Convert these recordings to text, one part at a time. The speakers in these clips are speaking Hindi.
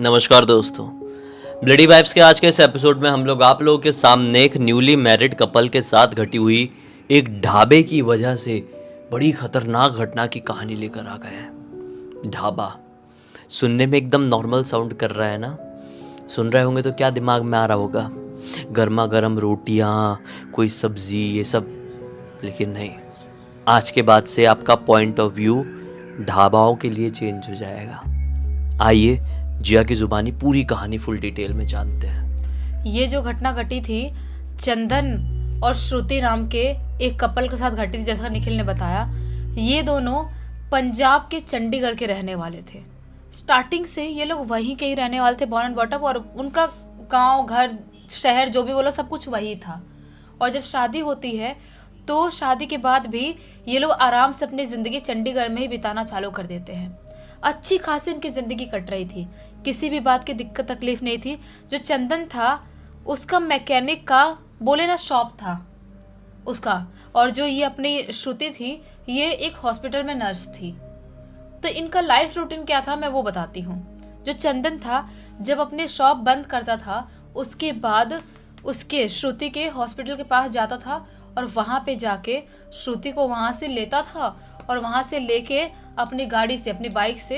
नमस्कार दोस्तों। ब्लडी वाइब्स के आज के इस एपिसोड में हम लोग आप लोगों के सामने एक न्यूली मैरिड कपल के साथ घटी हुई एक ढाबे की वजह से बड़ी खतरनाक घटना की कहानी लेकर आ गए हैं। ढाबा सुनने में एकदम नॉर्मल साउंड कर रहा है ना। सुन रहे होंगे तो क्या दिमाग में आ रहा होगा, गर्मा गर्म रोटियां, कोई सब्जी, ये सब। लेकिन नहीं, आज के बाद से आपका पॉइंट ऑफ व्यू ढाबाओं के लिए चेंज हो जाएगा। आइए जिया की जुबानी पूरी कहानी फुल डिटेल में जानते हैं। ये जो घटना घटी थी चंदन और श्रुति नाम के एक कपल के साथ घटी थी। जैसा निखिल ने बताया, ये दोनों पंजाब के चंडीगढ़ के रहने वाले थे। स्टार्टिंग से ये लोग वहीं के ही रहने वाले थे, बॉर्न एंड बॉटअप, और उनका गांव, घर, शहर जो भी बोलो सब कुछ वही था। और जब शादी होती है तो शादी के बाद भी ये लोग आराम से अपनी ज़िंदगी चंडीगढ़ में ही बिताना चालू कर देते हैं। अच्छी खासी इनकी ज़िंदगी कट रही थी, किसी भी बात की दिक्कत तकलीफ नहीं थी। जो चंदन था उसका मैकेनिक का बोले ना शॉप था उसका, और जो ये अपनी श्रुति थी ये एक हॉस्पिटल में नर्स थी। तो इनका लाइफ रूटीन क्या था मैं वो बताती हूँ। जो चंदन था जब अपने शॉप बंद करता था उसके बाद उसके श्रुति के हॉस्पिटल के पास जाता था और वहाँ पे जाके श्रुति को वहाँ से लेता था और वहाँ से लेके अपनी गाड़ी से, अपनी बाइक से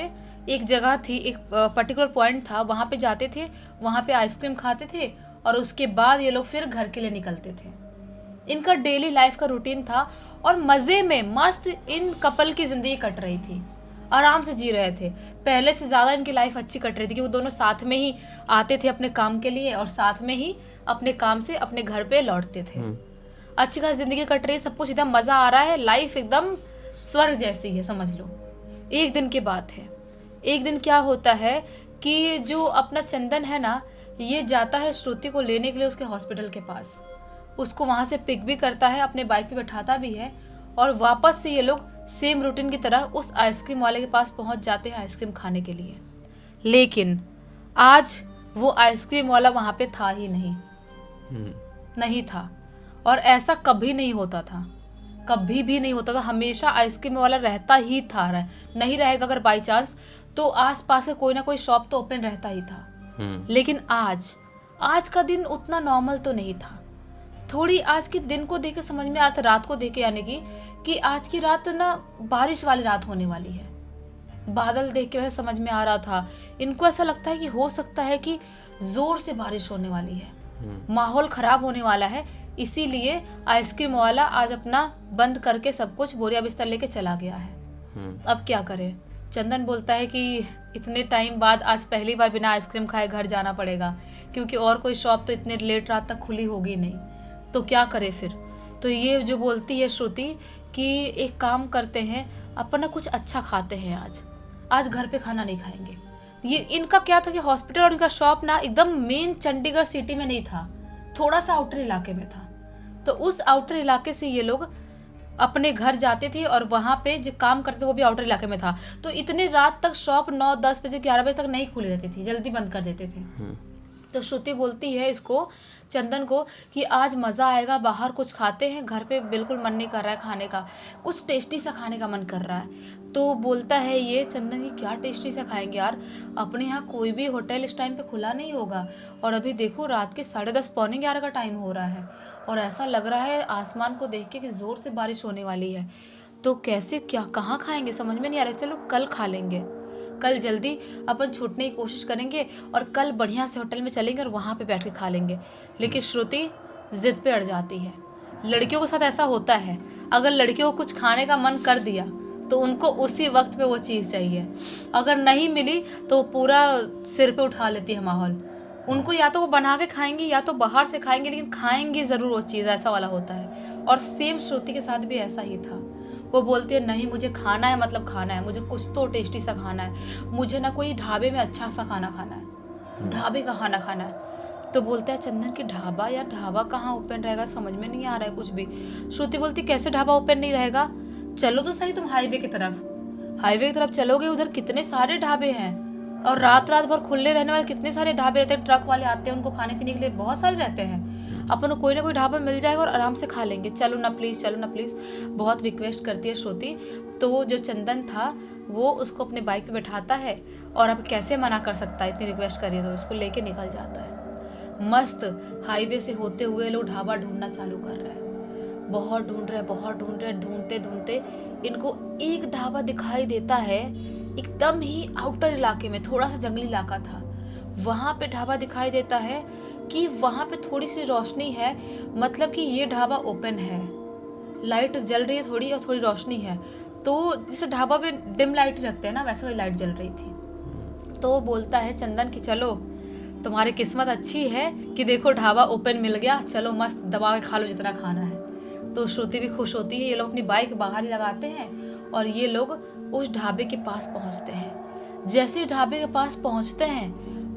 एक जगह थी, एक पर्टिकुलर पॉइंट था, वहाँ पे जाते थे, वहाँ पे आइसक्रीम खाते थे और उसके बाद ये लोग फिर घर के लिए निकलते थे। इनका डेली लाइफ का रूटीन था और मज़े में मस्त इन कपल की ज़िंदगी कट रही थी, आराम से जी रहे थे। पहले से ज़्यादा इनकी लाइफ अच्छी कट रही थी, क्योंकि वो दोनों साथ में ही आते थे अपने काम के लिए और साथ में ही अपने काम से अपने घर पे लौटते थे। अच्छी खासी ज़िंदगी कट रही है, सब कुछ एकदम मज़ा आ रहा है, लाइफ एकदम स्वर्ग जैसी है समझ लो। एक दिन की बात है, एक दिन क्या होता है कि जो अपना चंदन है ना, ये जाता है श्रुति को लेने के लिए उसके हॉस्पिटल के पास। उसको वहाँ से पिक भी करता है, अपने बाइक पे बैठाता भी है और वापस से ये लोग सेम रूटीन की तरह उस आइसक्रीम वाले के पास पहुँच जाते हैं आइसक्रीम खाने के लिए। लेकिन आज वो आइसक्रीम वाला वहाँ पे था ही नहीं, नहीं था। और ऐसा कभी नहीं होता था, कभी भी नहीं होता था। हमेशा आइसक्रीम वाला रहता ही था। नहीं रहेगा अगर बाई चांस तो आसपास के कोई ना कोई शॉप तो ओपन रहता ही था। लेकिन आज का दिन उतना नॉर्मल तो नहीं था। थोड़ी आज के दिन को देख के समझ में आ रहा था, रात को देख के, यानी कि आज की रात ना बारिश वाली रात होने वाली है। बादल देख के वैसे समझ में आ रहा था। इनको ऐसा लगता है कि हो सकता है कि जोर से बारिश होने वाली है, माहौल खराब होने वाला है। इसीलिए आइसक्रीम वाला आज अपना बंद करके सब कुछ बोरिया बिस्तर लेके चला गया है। अब क्या करें? चंदन बोलता है कि इतने टाइम बाद आज पहली बार बिना आइसक्रीम खाए घर जाना पड़ेगा, क्योंकि और कोई शॉप तो इतने लेट रात तक खुली होगी नहीं। तो क्या करे फिर? तो ये जो बोलती है श्रुति कि एक काम करते हैं, अपना कुछ अच्छा खाते हैं, आज घर पे खाना नहीं खाएंगे। ये इनका क्या था कि हॉस्पिटल और इनका शॉप ना एकदम मेन चंडीगढ़ सिटी में नहीं था, थोड़ा सा आउटर इलाके में था। तो उस आउटर इलाके से ये लोग अपने घर जाते थे और वहाँ पे जो काम करते थे वो भी आउटर इलाके में था। तो इतने रात तक शॉप 9-10 बजे 11 बजे तक नहीं खुली रहती थी, जल्दी बंद कर देते थे। तो श्रुति बोलती है इसको, चंदन को, कि आज मज़ा आएगा, बाहर कुछ खाते हैं, घर पे बिल्कुल मन नहीं कर रहा है खाने का, कुछ टेस्टी सा खाने का मन कर रहा है। तो बोलता है ये चंदन कि क्या टेस्टी सा खाएंगे यार, अपने यहाँ कोई भी होटल इस टाइम पे खुला नहीं होगा और अभी देखो रात के 10:30 पौने 11 का टाइम हो रहा है और ऐसा लग रहा है आसमान को देख के कि ज़ोर से बारिश होने वाली है। तो कैसे, क्या, कहाँ खाएंगे समझ में नहीं आ रहा। चलो कल खा लेंगे, कल जल्दी अपन छूटने की कोशिश करेंगे और कल बढ़िया से होटल में चलेंगे और वहाँ पे बैठ के खा लेंगे। लेकिन श्रुति जिद पे अड़ जाती है। लड़कियों के साथ ऐसा होता है, अगर लड़कियों को कुछ खाने का मन कर दिया तो उनको उसी वक्त पे वो चीज़ चाहिए, अगर नहीं मिली तो पूरा सिर पे उठा लेती है माहौल। उनको या तो वो बना के खाएंगी या तो बाहर से खाएंगे, लेकिन खाएंगे ज़रूर वो चीज़, ऐसा वाला होता है। और सेम श्रुति के साथ भी ऐसा ही था। वो बोलती है नहीं मुझे खाना है, मतलब खाना है, मुझे कुछ तो टेस्टी सा खाना है, मुझे ना कोई ढाबे में अच्छा सा खाना खाना है, ढाबे का खाना खाना है। तो बोलता है चंदन कि ढाबा, या ढाबा कहाँ ओपन रहेगा, समझ में नहीं आ रहा है कुछ भी। श्रुति बोलती कैसे ढाबा ओपन नहीं रहेगा, चलो तो सही तुम हाईवे की तरफ चलोगे, उधर कितने सारे ढाबे हैं और रात भर खुले रहने वाले कितने सारे ढाबे रहते हैं, ट्रक वाले आते हैं उनको खाने पीने के लिए बहुत सारे रहते हैं। अपन को कोई ना कोई ढाबा मिल जाएगा और आराम से खा लेंगे, चलो ना प्लीज़, चलो ना प्लीज़, बहुत रिक्वेस्ट करती है श्रुति। तो जो चंदन था वो उसको अपने बाइक पे बैठाता है और अब कैसे मना कर सकता है, इतनी रिक्वेस्ट करिए तो उसको लेके निकल जाता है। मस्त हाईवे से होते हुए लोग ढाबा ढूंढना चालू कर रहे हैं, बहुत ढूंढ रहे, ढूंढते ढूंढते इनको एक ढाबा दिखाई देता है, एकदम ही आउटर इलाके में, थोड़ा सा जंगली इलाका था। वहाँ पे ढाबा दिखाई देता है कि वहाँ पे थोड़ी सी रोशनी है, मतलब कि ये ढाबा ओपन है, लाइट जल रही है थोड़ी और थोड़ी रोशनी है। तो जैसे ढाबा पे डिम लाइट रखते हैं ना, वैसे वही लाइट जल रही थी। तो वो बोलता है चंदन कि चलो तुम्हारी किस्मत अच्छी है कि देखो ढाबा ओपन मिल गया, चलो मस्त दबा के खा लो जितना खाना है। तो श्रुति भी खुश होती है। ये लोग अपनी बाइक बाहर ही लगाते हैं और ये लोग उस ढाबे के पास पहुंचते हैं। जैसे ही ढाबे के पास पहुंचते हैं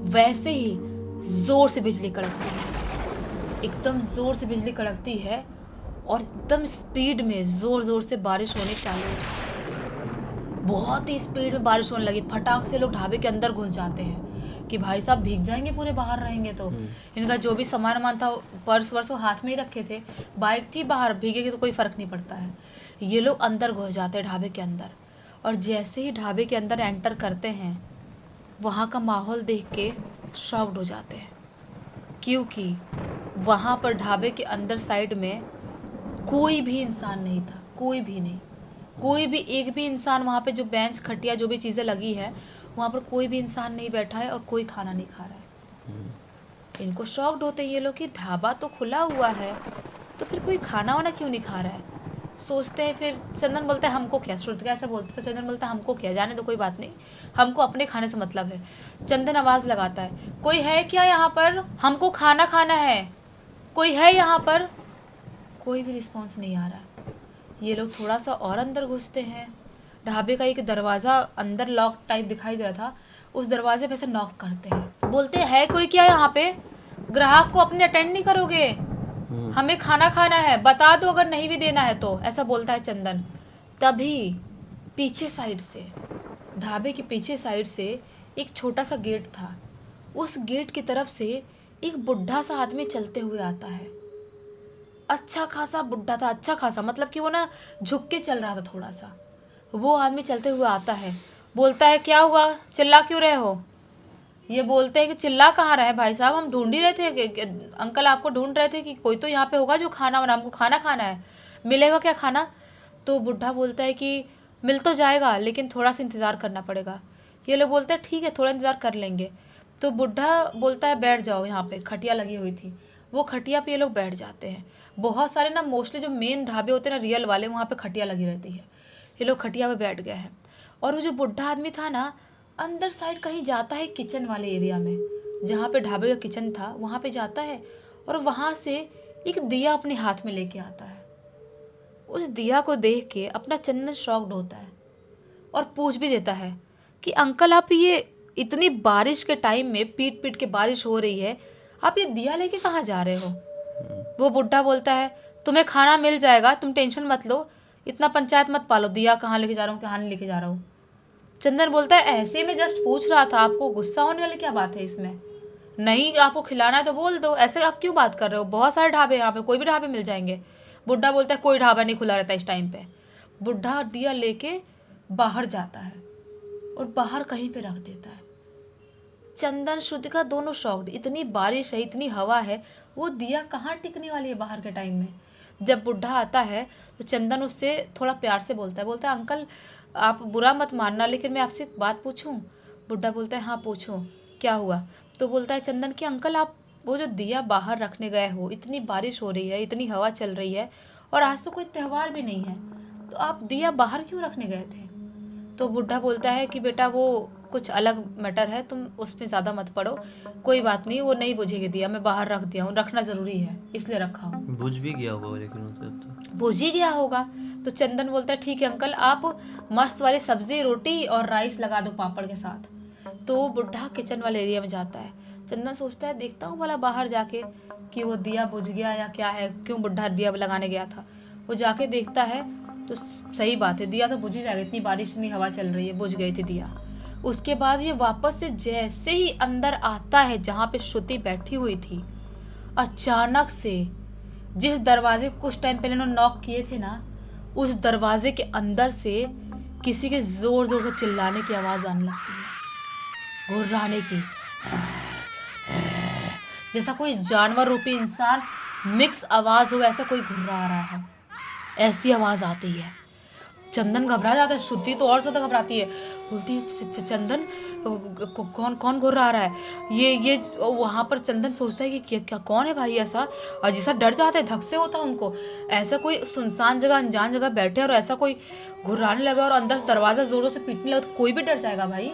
वैसे ही जोर से बिजली कड़कती है, एकदम जोर से बिजली कड़कती है और एकदम स्पीड में जोर जोर से बारिश होने चालू हो जाती है। बहुत ही स्पीड में बारिश होने लगी, फटाक से लोग ढाबे के अंदर घुस जाते हैं कि भाई साहब भीग जाएंगे पूरे, बाहर रहेंगे तो। इनका जो भी सामान था, पर्स वर्स हाथ में ही रखे थे, बाइक थी बाहर, भीगेगी तो कोई फर्क नहीं पड़ता है। ये लोग अंदर घुस जाते हैं ढाबे के अंदर, और जैसे ही ढाबे के अंदर एंटर करते हैं वहाँ का माहौल देख के शॉक्ड हो जाते हैं, क्योंकि वहाँ पर ढाबे के अंदर साइड में कोई भी इंसान नहीं था, कोई भी नहीं, कोई भी एक भी इंसान वहाँ पे, जो बेंच खटिया जो भी चीज़ें लगी है वहाँ पर कोई भी इंसान नहीं बैठा है और कोई खाना नहीं खा रहा है। इनको शॉक्ड होते हैं ये लोग कि ढाबा तो खुला हुआ है तो फिर कोई खाना वाना क्यों नहीं खा रहा है। सोचते हैं, फिर चंदन बोलता है हमको क्या, श्रुति का ऐसा बोलते तो चंदन बोलता है हमको क्या, जाने तो कोई बात नहीं, हमको अपने खाने से मतलब है। चंदन आवाज़ लगाता है कोई है क्या यहाँ पर, हमको खाना खाना है, कोई है यहाँ पर। कोई भी रिस्पॉन्स नहीं आ रहा। ये लोग थोड़ा सा और अंदर घुसते हैं, ढाबे का एक दरवाज़ा अंदर लॉक टाइप दिखाई दे रहा था, उस दरवाजे पे से नॉक करते हैं, बोलते हैं है कोई क्या यहाँ पे, ग्राहक को अपने अटेंड नहीं करोगे, हमें खाना खाना है, बता दो अगर नहीं भी देना है तो, ऐसा बोलता है चंदन। तभी पीछे साइड से, ढाबे के पीछे साइड से एक छोटा सा गेट था, उस गेट की तरफ से एक बुढ़ा सा आदमी चलते हुए आता है। अच्छा खासा बुढ़ा था, अच्छा खासा, मतलब कि वो ना झुक के चल रहा था थोड़ा सा। वो आदमी चलते हुए आता है, बोलता है क्या हुआ, चिल्ला क्यों रहे हो। ये बोलते हैं कि चिल्ला कहाँ रहे भाई साहब, हम ढूंढ ही रहे थे कि अंकल आपको ढूंढ रहे थे कि कोई तो यहाँ पे होगा जो खाना बना, हमको खाना खाना है, मिलेगा क्या खाना। तो बुढ़ा बोलता है कि मिल तो जाएगा लेकिन थोड़ा सा इंतज़ार करना पड़ेगा। ये लोग बोलते हैं ठीक है थोड़ा इंतज़ार कर लेंगे। तो बुढ़ा बोलता है बैठ जाओ, यहाँ पे खटिया लगी हुई थी, वो खटिया पे ये लोग बैठ जाते हैं। बहुत सारे ना मोस्टली जो मेन ढाबे होते हैं ना रियल वाले, वहाँ पे खटिया लगी रहती है। ये लोग खटिया पे बैठ गए हैं और वो जो बुढ़ा आदमी था ना अंदर साइड कहीं जाता है किचन वाले एरिया में, जहाँ पे ढाबे का किचन था वहाँ पे जाता है और वहाँ से एक दिया अपने हाथ में लेके आता है। उस दिया को देख के अपना चंदन शॉक्ड होता है और पूछ भी देता है कि अंकल आप ये इतनी बारिश के टाइम में, पीट पीट के बारिश हो रही है, आप ये दिया लेके कहाँ जा रहे हो। वो बुढ़ा बोलता है तुम्हें खाना मिल जाएगा, तुम टेंशन मत लो, इतना पंचायत मत पालो, दिया कहाँ लेके जा रहा हूँ, कहाँ नहीं लेके जा रहा हूँ। चंदन बोलता है ऐसे में जस्ट पूछ रहा था, आपको गुस्सा होने वाली क्या बात है इसमें, नहीं आपको खिलाना है तो बोल दो, ऐसे आप क्यों बात कर रहे हो, बहुत सारे ढाबे यहाँ पे, कोई भी ढाबे मिल जाएंगे। बुढ़ा बोलता है कोई ढाबा नहीं खुला रहता इस टाइम पे। बुढ़ा दिया लेके बाहर जाता है और बाहर कहीं पे रख देता है। चंदन श्रुतिका दोनों शॉक्ड, इतनी बारिश है, इतनी हवा है, वो दिया कहाँ टिकने वाली है बाहर के टाइम में। जब बुढ़ा आता है तो चंदन उससे थोड़ा प्यार से बोलता है अंकल आप बुरा मत मानना लेकिन मैं आपसे एक बात पूछूं। बुढ़ा बोलता है हाँ पूछो क्या हुआ। तो बोलता है चंदन कि अंकल आप वो जो दिया बाहर रखने गए हो, इतनी बारिश हो रही है, इतनी हवा चल रही है और आज तो कोई त्यौहार भी नहीं है, तो आप दिया बाहर क्यों रखने गए थे। तो बुढ़ा बोलता है कि बेटा वो कुछ अलग मैटर है, तुम उसमें ज़्यादा मत पड़ो, कोई बात नहीं, वो नहीं बुझेगी दिया, मैं बाहर रख दिया हूँ, रखना ज़रूरी है इसलिए रखा हूँ। बुझ भी गया होगा लेकिन उसे तो बुझ ही गया होगा। तो चंदन बोलता है ठीक है अंकल, आप मस्त वाली सब्जी रोटी और राइस लगा दो पापड़ के साथ। तो बुढ़ा किचन वाले एरिया में जाता है। चंदन सोचता है देखता हूँ भला बाहर जाके कि वो दिया बुझ गया या क्या है, क्यों बुढ़ा दिया लगाने गया था। वो जाके देखता है तो सही बात है, दिया तो बुझ ही जाएगा, इतनी बारिश इतनी हवा चल रही है, बुझ गई थी दिया। उसके बाद ये वापस से जैसे ही अंदर आता है जहाँ पे श्रुति बैठी हुई थी, अचानक से जिस दरवाजे को कुछ टाइम पहले उन्होंने नॉक किए थे ना, उस दरवाजे के अंदर से किसी के जोर जोर से चिल्लाने की आवाज आने लगती है, गुर्राने की, जैसा कोई जानवर रूपी इंसान मिक्स आवाज हो, ऐसा कोई घुर्रा रहा है, ऐसी आवाज आती है। चंदन घबरा जाता है, श्रुति तो और ज्यादा घबराती है, बोलती है चंदन कौन कौन घुर्रा रहा है ये वहां पर चंदन सोचता है कि क्या कौन है भाई, ऐसा अजीब सा डर जाता है, धक से होता है उनको, ऐसा कोई सुनसान जगह अनजान जगह बैठे और ऐसा कोई घुर्राने लगा और अंदर से दरवाजा जोर जोर से पीटने लगा तो कोई भी डर जाएगा भाई।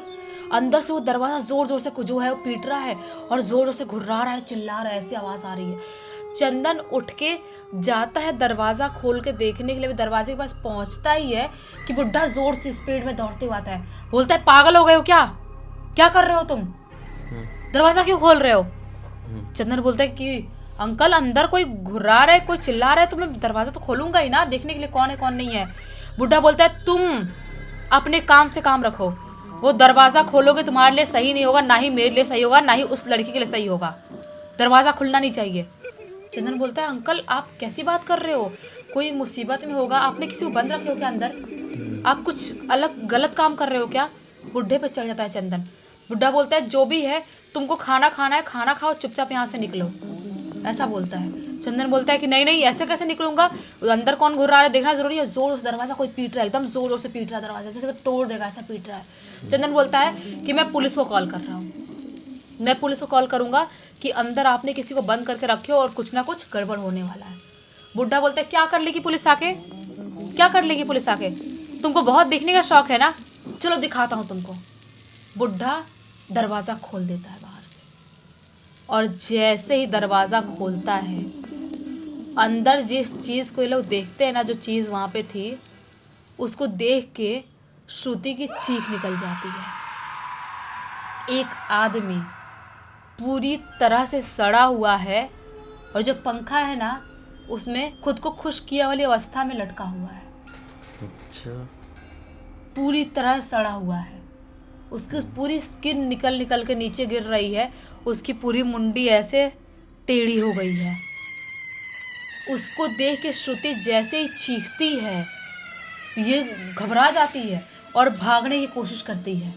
अंदर से वो दरवाजा जोर जोर से जो है वो पीट रहा है और जोर जोर से घुर्रा रहा है, चिल्ला रहा है, ऐसी आवाज आ रही है। चंदन उठ के जाता है दरवाजा खोल के देखने के लिए, दरवाजे के पास पहुंचता ही है कि बुढ़ा जोर से स्पीड में दौड़ते हुए आता है, बोलता है पागल हो गए हो क्या कर रहे हो तुम, दरवाजा क्यों खोल रहे हो। चंदन बोलता है कि अंकल अंदर कोई घुर्रा रहा है, कोई चिल्ला रहा है, तो मैं दरवाजा तो खोलूंगा ही ना, देखने के लिए कौन है कौन नहीं है। बुढ़ा बोलता है तुम अपने काम से काम रखो, वो दरवाजा खोलोगे तुम्हारे लिए सही नहीं होगा, ना ही मेरे लिए सही होगा, ना ही उस लड़की के लिए सही होगा, दरवाजा खुलना नहीं चाहिए। चंदन बोलता है अंकल आप कैसी बात कर रहे हो, कोई मुसीबत में होगा, आपने किसी को बंद रखे हो क्या अंदर, आप कुछ अलग गलत काम कर रहे हो क्या। बुढ़े पे चढ़ जाता है चंदन। बुढ़ा बोलता है जो भी है तुमको खाना खाना है, खाना खाओ, चुपचाप यहाँ से निकलो, ऐसा बोलता है। चंदन बोलता है कि नहीं नहीं ऐसे कैसे निकलूंगा, अंदर कौन घुर रहा है देखना जरूरी है, जोर से दरवाजा कोई पीट रहा है, एकदम जोर जोर से पीट रहा है दरवाजा, जैसे तोड़ देगा ऐसा पीट रहा है। चंदन बोलता है कि मैं पुलिस को कॉल कर रहा हूँ, मैं पुलिस को कॉल करूंगा कि अंदर आपने किसी को बंद करके रखे हो और कुछ ना कुछ गड़बड़ होने वाला है। बुढ़ा बोलता है क्या कर लेगी पुलिस आके, क्या कर लेगी पुलिस आके, तुमको बहुत देखने का शौक है ना, चलो दिखाता हूँ तुमको। बुढ़ा दरवाजा खोल देता है बाहर से, और जैसे ही दरवाजा खोलता है अंदर जिस चीज को ये लोग देखते हैं ना, जो चीज वहां पे थी, उसको देख के श्रुति की चीख निकल जाती है। एक आदमी पूरी तरह से सड़ा हुआ है और जो पंखा है ना उसमें खुद को खुश किया वाली अवस्था में लटका हुआ है। अच्छा। पूरी तरह सड़ा हुआ है, उसकी पूरी स्किन निकल निकल के नीचे गिर रही है, उसकी पूरी मुंडी ऐसे टेढ़ी हो गई है। उसको देख के श्रुति जैसे ही चीखती है ये घबरा जाती है और भागने की कोशिश करती है,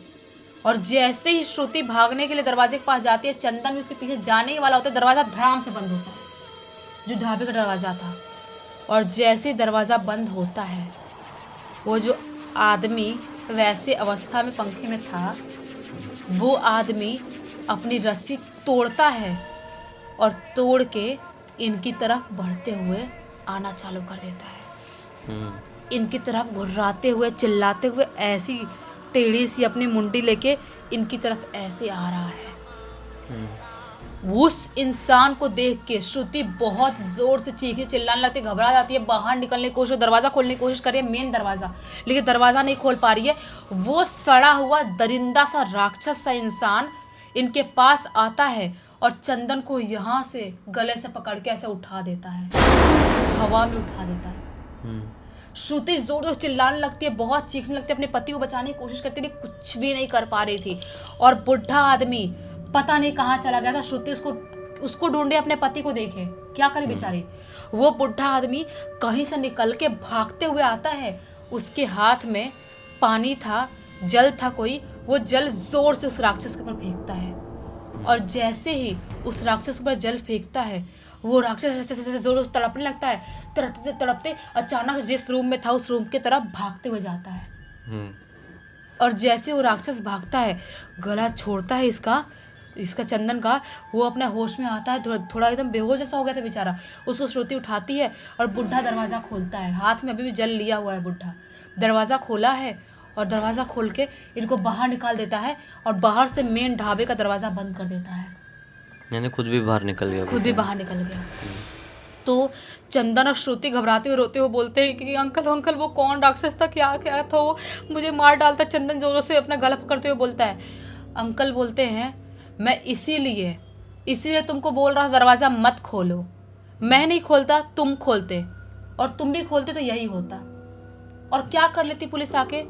और जैसे ही श्रुति भागने के लिए दरवाजे के पास जाती है, चंदन भी उसके पीछे जाने ही वाला होता है, दरवाज़ा धड़ाम से बंद होता है, जो ढाबे का दरवाज़ा था। और जैसे ही दरवाज़ा बंद होता है, वो जो आदमी वैसे अवस्था में पंखे में था, वो आदमी अपनी रस्सी तोड़ता है और तोड़ के इनकी तरफ बढ़ते हुए आना चालू कर देता है। इनकी तरफ घुर्राते हुए चिल्लाते हुए ऐसी टेढ़ी सी अपनी मुंडी लेके इनकी तरफ ऐसे आ रहा है। उस इंसान को देख के श्रुति बहुत जोर से चीखने चिल्लाने लगती है, घबरा जाती है, बाहर निकलने की कोशिश, दरवाजा खोलने की कोशिश कर रही है, मेन दरवाजा, लेकिन दरवाजा नहीं खोल पा रही है। वो सड़ा हुआ दरिंदा सा राक्षस सा इंसान इनके पास आता है और चंदन को यहाँ से गले से पकड़ के ऐसे उठा देता है, हवा में उठा देता है। श्रुति जोर जोर चिल्लाने लगती है, बहुत चीखने लगती है, अपने पति को बचाने की कोशिश करती है, कुछ भी नहीं कर पा रही थी। और बुढ़ा आदमी पता नहीं कहाँ चला गया था, श्रुति उसको ढूंढे, अपने पति को देखे, क्या करे बेचारी। वो बुढ़ा आदमी कहीं से निकल के भागते हुए आता है, उसके हाथ में पानी था, जल था कोई, वो जल जोर से उस राक्षस के ऊपर फेंकता है। और जैसे ही उस राक्षस के ऊपर जल फेंकता है, वो राक्षस ऐसे जोर से तड़पने लगता है, तड़पते तड़पते अचानक जिस रूम में था उस रूम की तरफ भागते हुए जाता है। और जैसे वो राक्षस भागता है, गला छोड़ता है इसका चंदन का, वो अपने होश में आता है, थोड़ा एकदम बेहोश जैसा हो गया था बेचारा। उसको श्रुति उठाती है और बुढ़ा दरवाज़ा खोलता है, हाथ में अभी भी जल लिया हुआ है बुढ़ा। दरवाज़ा खोला है और दरवाज़ा खोल के इनको बाहर निकाल देता है और बाहर से मेन ढाबे का दरवाज़ा बंद कर देता है। यानी खुद भी बाहर निकल गया, खुद भी बाहर निकल गया। तो चंदन और श्रुति घबराते हुए रोते हुए बोलते हैं कि अंकल वो कौन राक्षस था, क्या क्या था वो, मुझे मार डालता। चंदन जोरों से अपना गला पकड़ते हुए बोलता है। अंकल बोलते हैं मैं इसीलिए तुमको बोल रहा दरवाज़ा मत खोलो, मैं नहीं खोलता, तुम खोलते, और तुम भी खोलते तो यही होता। और क्या कर लेती पुलिस आके,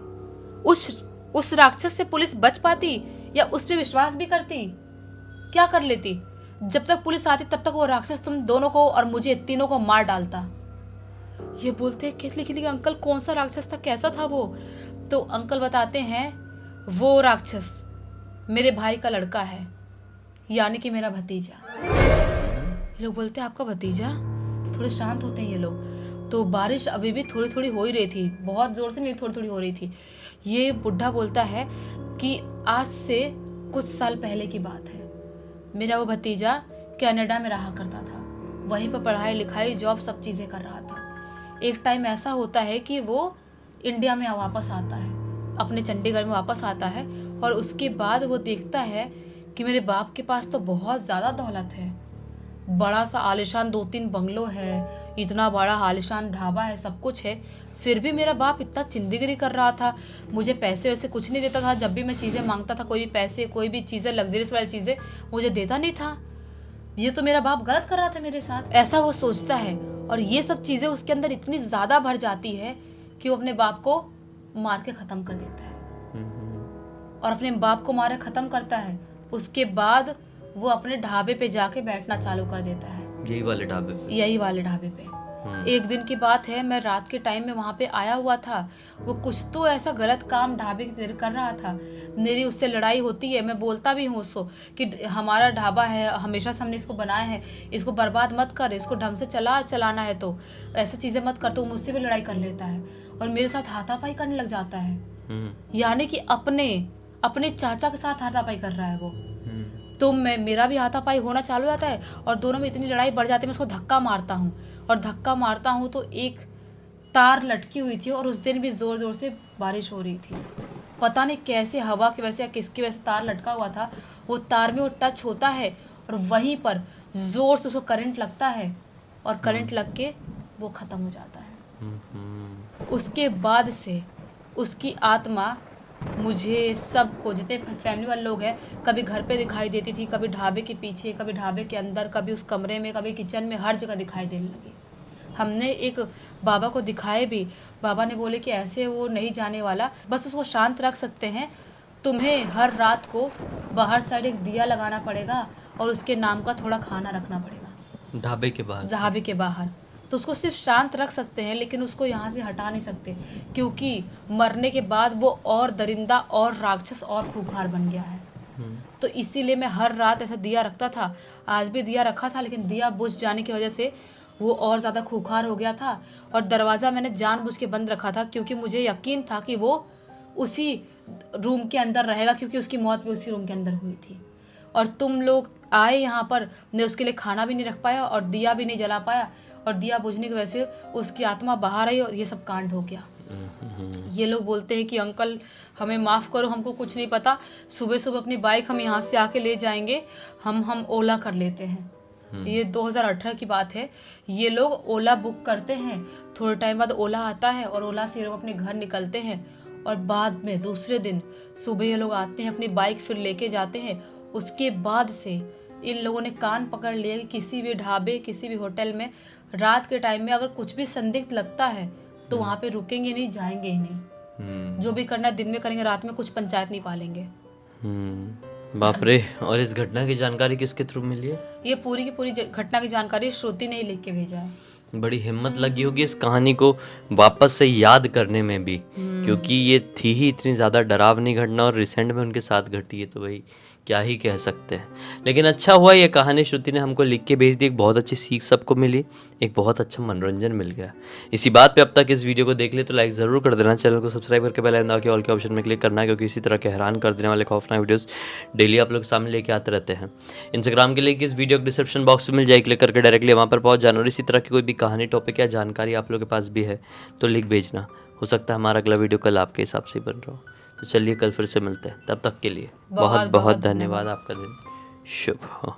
उस राक्षस से पुलिस बच पाती या उस पर विश्वास भी करती, क्या कर लेती। जब तक पुलिस आती तब तक वो राक्षस तुम दोनों को और मुझे तीनों को मार डालता। ये बोलते हैं लेकिन अंकल कौन सा राक्षस था, कैसा था वो। तो अंकल बताते हैं वो राक्षस मेरे भाई का लड़का है, यानी कि मेरा भतीजा। ये लोग बोलते हैं आपका भतीजा? थोड़े शांत होते हैं ये लोग। तो बारिश अभी भी थोड़ी थोड़ी हो ही रही थी, बहुत ज़ोर से नहीं, थोड़ी थोड़ी हो रही थी। ये बुढ़ा बोलता है कि आज से कुछ साल पहले की बात है, मेरा वो भतीजा कनाडा में रहा करता था, वहीं पर पढ़ाई लिखाई जॉब सब चीज़ें कर रहा था। एक टाइम ऐसा होता है कि वो इंडिया में वापस आता है, अपने चंडीगढ़ में वापस आता है, और उसके बाद वो देखता है कि मेरे बाप के पास तो बहुत ज़्यादा दौलत है, बड़ा सा आलिशान 2-3 बंगलो है, इतना बड़ा आलिशान ढाबा है, सब कुछ है, फिर भी मेरा बाप इतना चिंदीगिरी कर रहा था, मुझे पैसे वैसे कुछ नहीं देता था। जब भी मैं चीज़ें मांगता था, कोई भी पैसे, कोई भी चीज़ें, लग्जरीज वाली चीज़ें मुझे देता नहीं था। ये तो मेरा बाप गलत कर रहा था मेरे साथ, ऐसा वो सोचता है। और ये सब चीज़ें उसके अंदर इतनी ज़्यादा भर जाती है कि वो अपने बाप को मार के ख़त्म कर देता है। और अपने बाप को मारे ख़त्म करता है, उसके बाद वो अपने ढाबे पे जाके बैठना चालू कर देता है, यही वाले ढाबे पे। एक दिन की बात है, मैं रात के टाइम में वहाँ पे आया हुआ था। वो कुछ तो ऐसा गलत काम ढाबे की कर रहा था, मेरी उससे लड़ाई होती है। मैं बोलता भी हूँ उसको कि हमारा ढाबा है, हमेशा से हमने इसको बनाया है, इसको बर्बाद मत कर, इसको ढंग से चलाना है, तो ऐसी चीज़ें मत कर। तो मुझसे भी लड़ाई कर लेता है और मेरे साथ हाथापाई करने लग जाता है, यानी कि अपने चाचा के साथ हाथापाई कर रहा है वो। तो मेरा भी हाथापाई होना चालू हो जाता है और दोनों में इतनी लड़ाई बढ़ जाती है। मैं उसको धक्का मारता हूँ तो एक तार लटकी हुई थी, और उस दिन भी ज़ोर ज़ोर से बारिश हो रही थी। पता नहीं कैसे हवा की वजह से या किसकी वजह से तार लटका हुआ था, वो तार में वो टच होता है और वहीं पर ज़ोर से उसको करंट लगता है, और करंट लग के वो ख़त्म हो जाता है। उसके बाद से उसकी आत्मा मुझे, सबको, जितने फैमिली वाले लोग हैं, कभी घर पे दिखाई देती थी, कभी ढाबे के पीछे, कभी ढाबे के अंदर, कभी उस कमरे में, कभी किचन में, हर जगह दिखाई देने लगी। हमने एक बाबा को दिखाए भी, बाबा ने बोले कि ऐसे वो नहीं जाने वाला, बस उसको शांत रख सकते हैं, तुम्हें हर रात को बाहर साइड एक दिया लगाना पड़ेगा और उसके नाम का थोड़ा खाना रखना पड़ेगा ढाबे के बाहर। तो उसको सिर्फ शांत रख सकते हैं, लेकिन उसको यहाँ से हटा नहीं सकते, क्योंकि मरने के बाद वो और दरिंदा और राक्षस और खूंखार बन गया है। तो इसीलिए मैं हर रात ऐसा दिया रखता था। आज भी दिया रखा था, लेकिन दिया बुझ जाने की वजह से वो और ज़्यादा खूंखार हो गया था। और दरवाज़ा मैंने जानबूझ के बंद रखा था, क्योंकि मुझे यकीन था कि वो उसी रूम के अंदर रहेगा, क्योंकि उसकी मौत भी उसी रूम के अंदर हुई थी। और तुम लोग आए यहाँ पर, मैं उसके लिए खाना भी नहीं रख पाया और दिया भी नहीं जला पाया, और दिया बुझने की वजह से उसकी आत्मा बाहर आई और ये सब कांड हो गया। ये लोग बोलते हैं कि अंकल हमें माफ़ करो, हमको कुछ नहीं पता, सुबह सुबह अपनी बाइक हम यहाँ से आके ले जाएंगे, हम ओला कर लेते हैं। ये 2018 की बात है। ये लोग ओला बुक करते हैं, थोड़े टाइम बाद ओला आता है और ओला से ये लोग अपने घर निकलते हैं, और बाद में दूसरे दिन सुबह ये लोग आते हैं, अपनी बाइक फिर लेके जाते हैं। उसके बाद से इन लोगों ने कान पकड़ लिया कि किसी भी ढाबे, किसी भी होटल में रात के टाइम में अगर कुछ भी संदिग्ध लगता है तो वहाँ पे रुकेंगे नहीं, जाएंगे ही नहीं। जो भी करना दिन में करेंगे, रात में कुछ पंचायत नहीं पालेंगे। बाप रे। और इस घटना की जानकारी किसके थ्रू मिली है? ये पूरी की पूरी घटना की जानकारी श्रुति ने ही लिख के भेजा है। बड़ी हिम्मत लगी होगी इस कहानी को वापस से याद करने में भी, क्योंकि ये थी ही इतनी ज़्यादा डरावनी घटना और रिसेंट में उनके साथ घटी है, तो भाई क्या ही कह सकते हैं। लेकिन अच्छा हुआ ये कहानी श्रुति ने हमको लिख के भेज दी, एक बहुत अच्छी सीख सबको मिली, एक बहुत अच्छा मनोरंजन मिल गया। इसी बात पे अब तक इस वीडियो को देख ले तो लाइक ज़रूर कर देना, चैनल को सब्सक्राइब करके बेल आइकन दबा के ऑल के ऑप्शन में क्लिक करना, क्योंकि इसी तरह के हैरान कर देने वाले खौफनाक वीडियोस डेली आप लोग सामने लेके आते रहते हैं। इंस्टाग्राम के लिंक इस वीडियो के डिस्क्रिप्शन बॉक्स में मिल जाए, क्लिक करके डायरेक्टली वहाँ पर पहुँच जाना। और इसी तरह की कोई भी कहानी, टॉपिक या जानकारी आप लोग के पास भी है तो लिख भेजना, हो सकता है हमारा अगला वीडियो कल आपके हिसाब से बन रहा हो। तो चलिए कल फिर से मिलते हैं, तब तक के लिए बहुत बहुत धन्यवाद। आपका दिन शुभ हो।